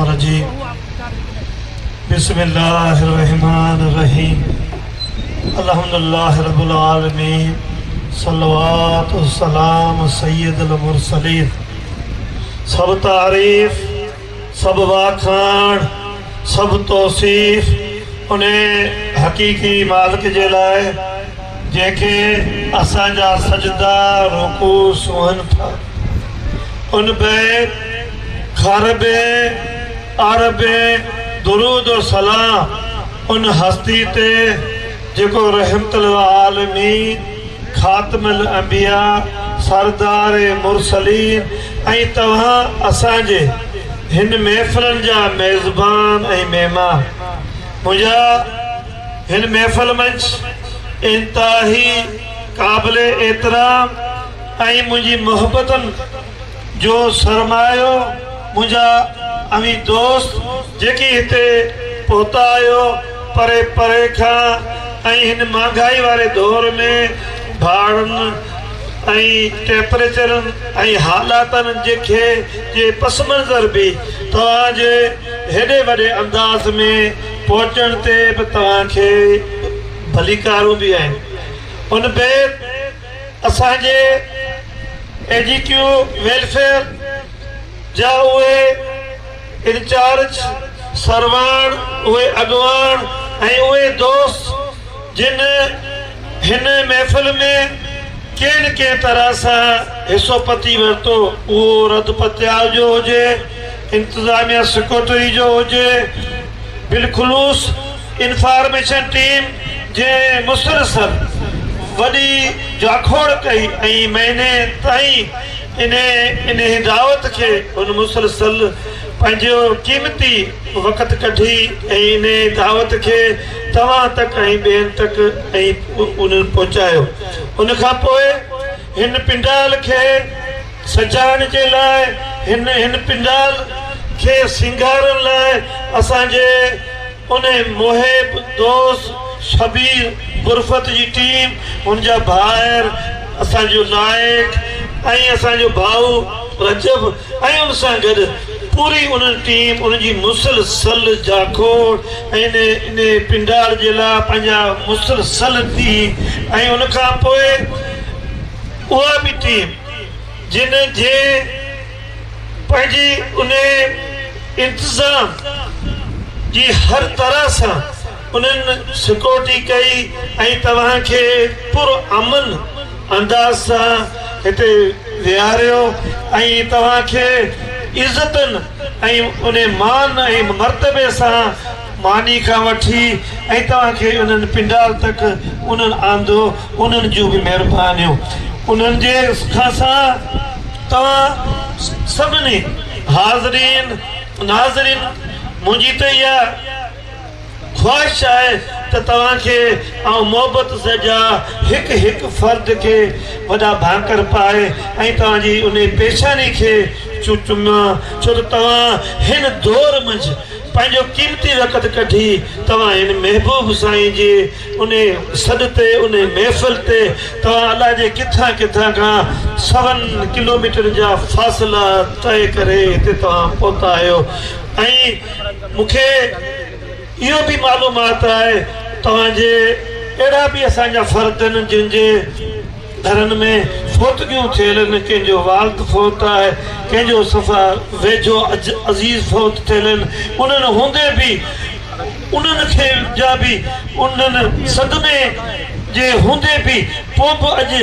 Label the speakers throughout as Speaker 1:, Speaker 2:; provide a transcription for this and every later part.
Speaker 1: रजीम बिस्मिल्लाहिर्रहमानिर्रहीम अल्हम्दुलिल्लाहि रब्बिल आलमीन सल्लवातु सलाम सय्यदुल मुरसलीन। सब तारीफ सब वाखाण सब तौसीफ उन्हें हकीकी मालिक जे लाइ जंहिंखे असांजा सजदा रुकू सुहन था। उन बैत खरबे अरबे दुरूद और सलाम उन हस्ती ते जेको रहमतुल आलमीन खातमुल अंबिया सरदार मुरसलीन ऐं तव्हां असांजे हिन महफ़िलनि जा मेज़बान ऐं महिमान। मुंहिंजा हिन महफ़िल मंझि इंतहाई क़ाबिल एतिराम ऐं मुंहिंजी मोहब्बतनि जो सरमायो मुंहिंजा अमी दोस्त जेकी हिते पहुता आहियो परे परे खां ऐं हिन महांगाई वारे दौर में भाड़नि ऐं टेम्परेचरनि ऐं हालातनि जे पस मंज़र बि तव्हांजे हेॾे वॾे अंदाज़ में पहुचण ते बि तव्हांखे भलीकारूं बि आहिनि। उन बैदि असांजे एजीक्यू वेलफेयर जा उहे इंचार्ज सरवाण उहे अॻवान ऐं उहे दोस्त जिन हिन महफ़िल में कंहिं न कंहिं तरह सां हिसो पती वरितो, उहो रद पत्याल जो हुजे, इंतिज़ामिया सिक्योरिटी जो हुजे, बिलखुलूस इंफॉर्मेशन टीम जे मुसलसल वॾी जाखोड़ कई ऐं महीने ताईं इन दावत खे उन मुसलसल पंहिंजो क़ीमती वक़्तु कढी ऐं इन दावत खे तव्हां तक ऐं ॿियनि तक ऐं उन्हनि पहुचायो। उन खां पोइ हिन पिंडाल खे सजाइण जे लाइ हिन पिंडाल खे सिंगारण लाइ असांजे उन मुहिब दोस्त शबीर गुरफत जी टीम उनजा भाइर असांजो नायक ऐं असांजो भाऊ रजब ऐं उन सां गॾु पूरी उन टीम उनजी मुसलसल जाखोड़ ऐं इन पिंडाल जे लाइ पंहिंजा मुसलसल थी ऐं उन खां पोइ उहा बि टीम जिन जे पंहिंजी उन इंतिज़ाम जी हर तरह सां उन्हनि सिक्योरिटी कई ऐं तव्हांखे पुरअमन अंदाज़ सां हिते विहारियो ऐं तव्हांखे इज़तनि ऐं उन मान ऐं मर्तबे सां मानी खां वठी ऐं तव्हांखे उन्हनि पिंडाल तक उन्हनि आंदो। उन्हनि जूं बि महिरबानियूं उन्हनि जे खां सां तव्हां सभिनी हाज़रीन नाज़रीन मुंहिंजी त इहा ख़्वाहिश आहे त तव्हांखे ऐं मोहबत सजा हिकु हिकु फ़र्द खे वॾा भाकर पाए ऐं तव्हांजी उन पेशानी खे चुमां, छो त तव्हां हिन दौर मंझि पंहिंजो क़ीमती वक़्तु कढी तव्हां हिन महबूब साईं जे उन सॾ ते उन महफ़िल ते तव्हां अलाह जे किथां किथां खां 7 किलोमीटर जा फ़ासिला तय करे हिते तव्हां पहुता आहियो। ऐं मूंखे इहो बि मालूमात आहे तव्हांजे अहिड़ा बि असांजा फ़र्द आहिनि जिन जे घरनि में फ़ौतगियूं थियल आहिनि, कंहिंजो वालिद फ़ौत आहे, कंहिंजो सफ़ा वेझो अज़ीज़ फ़ौत थियल आहिनि। उन्हनि हूंदे बि उन्हनि खे जा बि उन्हनि सदमे जे हूंदे बि पोइ बि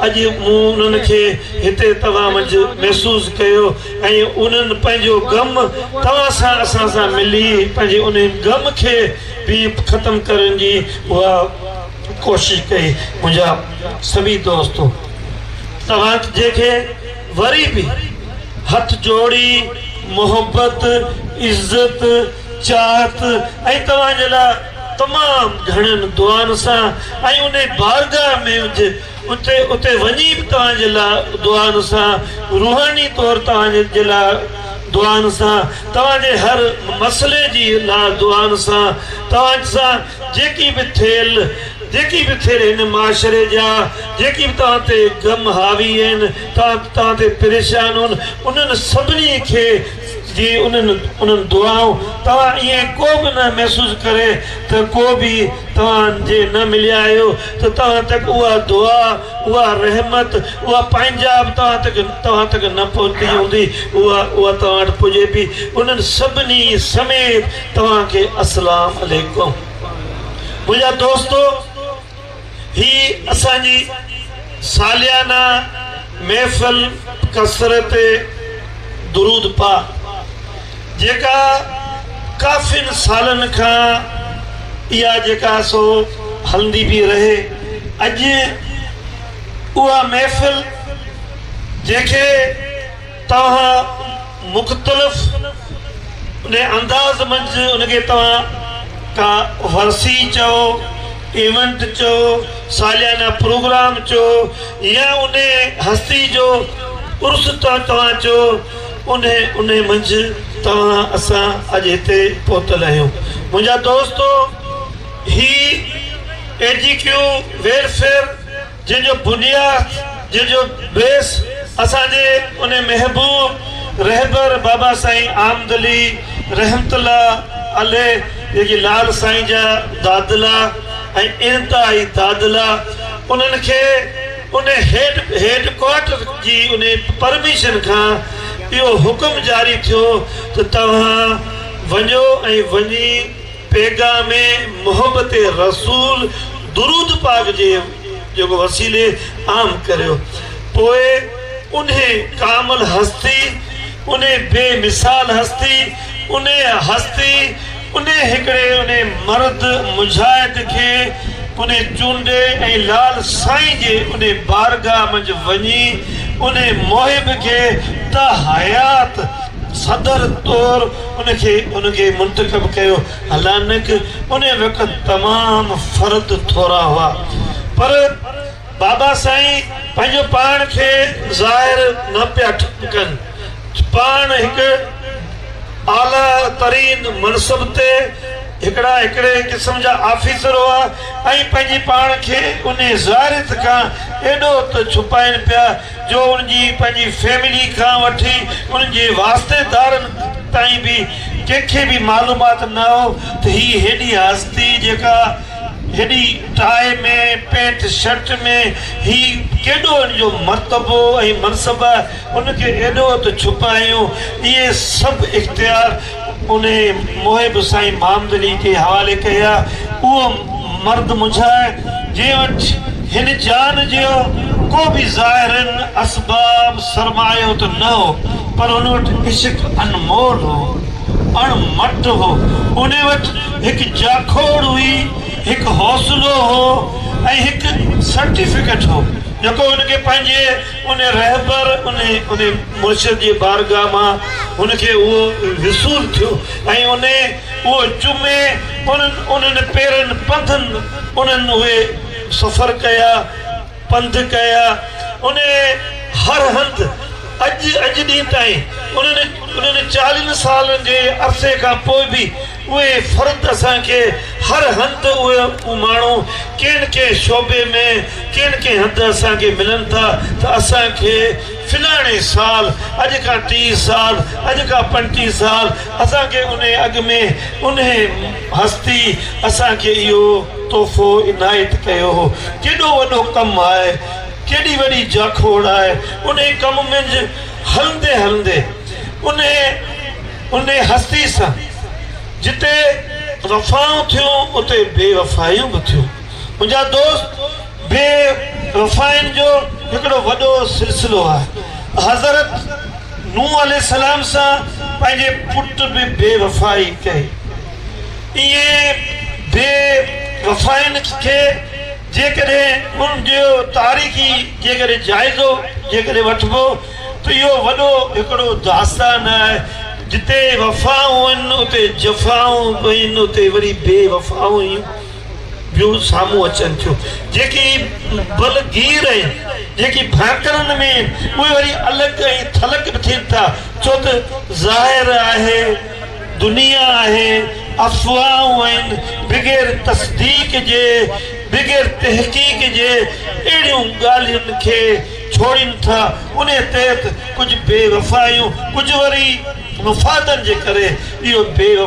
Speaker 1: अॼु मूं उन्हनि खे हिते तव्हां मंझि महसूसु कयो ऐं उन्हनि पंहिंजो ग़म तव्हां सां असां सां मिली पंहिंजे उन ग़म खे बि ख़तमु करण जी उहा कोशिशि कई। मुंहिंजा सभी दोस्तो तव्हां जेके वरी बि हथ जोड़ी मोहब्बत इज़त चाहत ऐं तव्हांजे लाइ तमामु घणनि दुआनि सां ऐं उन बारगाह में उते वञी बि तव्हांजे लाइ दुआनि सां रूहानी तौर तव्हांजे लाइ दुआनि सां तव्हांजे हर मसइले जी लाइ दुआनि सां तव्हां सां जेकी बि थियल जेकी भी थे इन माशरे जा जेकी भी तव्हां ते गम हावी आहिनि तव्हां ते परेशान आहिनि उन्हनि सभिनी खे जी उन्हनि दुआऊं तव्हां ईअं को बि न महसूसु करे त को बि तव्हां जे न मिलिया आहियो त तव्हां तक उहा दुआ उहा रहमत उहा पंहिंजा बि तव्हां तक न पहुती हूंदी उहा तव्हां वटि पुॼे बि उन्हनि सभिनी समेत तव्हांखे अस्सलाम अलैकुम। मुंहिंजा दोस्तो, ही असांजी सालियाना महफ़िल कसरत दुरूद पा जेका काफ़िनि सालनि खां इहा जेका सो हलंदी बि रहे। अॼु उहा महफ़िल जंहिंखे तव्हां मुख़्तलिफ़ उन अंदाज़ मंझि उनखे तव्हां का वरसी चओ, इवेंट चओ, सालियाना प्रोग्राम चओ या उन हस्ती जो उर्स तव्हां चओ, उन मंझि तव्हां असां अॼु हिते पहुतल आहियूं। मुंहिंजा दोस्तो, ही एजीक्यू वेलफेयर जंहिंजो बुनियाद जंहिंजो बेस असांजे उन महबूब रहबर बाबा साईं आमदली रहमतुल्ला अलैह जेकी लाल साईं जा दादला ऐं इंतहाई दादला उन्हनि खे उन हेडक्वार्टर जी उन परमिशन खां इहो हुकुम जारी थियो त तव्हां वञो ऐं वञी पैगाम मोहब्बत रसूल दुरूद पाक जे जेको वसीले आम करियो। पोइ उन कामल हस्ती, उन बेमिसाल हस्ती, उन हस्ती, उन हिकिड़े उन मर्द मुजाहिद खे उन चूंडे ऐं लाल साईं जे उन बारगाह मंझि वञी उन मोहिब खे त हयात सदर तौर उनखे मुंतखब कयो। हालांकि उन वक़्तु तमामु फ़र्द थोरा हुआ, पर बाबा साईं पंहिंजो पाण खे ज़ाहिर न पिया कनि। पाण हिकु आला तरीन मनसब ते हिकिड़े क़िस्म जा ऑफिसर हुआ ऐं पंहिंजी पाण खे उन ज़ाहिरत खां एॾो त छुपाइनि पिया जो उनजी पंहिंजी फैमिली खां वठी उनजे वास्तेदारनि ताईं बि कंहिंखे बि मालूमात न हो त हीअ हेॾी हस्ती जेका हेॾी टाई में पेंट शर्ट में ही केॾो उनजो मर्तबो ऐं मनसब उनखे एॾो त छुपायूं। इहे सभु इख़्तियार उन मोहिब साईं मामदली के हवाले कया। उहो मर्द मुजाहिद जंहिं वटि हिन जान जो को बि ज़ाहिरन असबाब सरमायो त न हो, पर उन वटि इश्क अनमोल हो, अणमट हो। उन वटि हिकु जाखोड़ हुई, हिकु हौसलो हो ऐं हिकु सर्टिफिकेट हो जेको उनखे पंहिंजे उन रहबर उन मुर्शिद जी बारगाह मां उनखे उहो विसूल थियो ऐं उहो चुमे उन्हनि पेरनि पंधनि उन्हनि उहे सफ़र कया, पंध कया। उन हर हंधि अॼु ॾींहं ताईं उन्हनि 40 सालनि जे अरसे खां पोइ बि उहे फ़र्द असांखे हर हंधि उहे माण्हू कंहिं शोबे में कंहिं हंधि असांखे मिलनि था त असांखे फिलाणे साल अॼु खां 30 साल अॼु खां 35 साल असांखे उन अॻु में उन हस्ती असांखे इहो तोहफ़ो इनायत कयो हो। केॾो वॾो कमु आहे, केॾी वॾी जाखोड़ आहे। उन कम में हलंदे हलंदे उन हस्ती सां जिते वफ़ाऊं थियूं उते बेवफ़ाइयूं बि थियूं। मुंहिंजा दोस्त, बेवफ़ाइनि जो हिकिड़ो वॾो सिलसिलो आहे। हज़रत नूह अलैहिस्सलाम सां पंहिंजे पुट बि बेवफ़ाई कई। इहे बेवफ़ाइनि खे जेकॾहिं उनजो तारीख़ी जेकॾहिं जाइज़ो जेकॾहिं वठिबो त इहो वॾो हिकिड़ो दास्तान आहे। जिते वफ़ाऊं आहिनि उते जफ़ाऊं बि आहिनि, उते वरी बेवफ़ाऊं ॿियूं साम्हूं अचनि थियूं। जेकी बलगीर आहिनि, जेकी भाकरनि में उहे वरी अलॻि ऐं थलक बि थियनि था, छो त ज़ाहिर आहे, दुनिया आहे, अफ़वाहूं आहिनि, बग़ैर तस्दीक जे बग़ैर तहक़ीक़ जे अहिड़ियूं ॻाल्हियुनि खे छोड़ीनि था। उन तहत कुझु बेवफ़ाइयूं, कुझु वरी वफ़ादनि जे करे इहो बेवफ़ा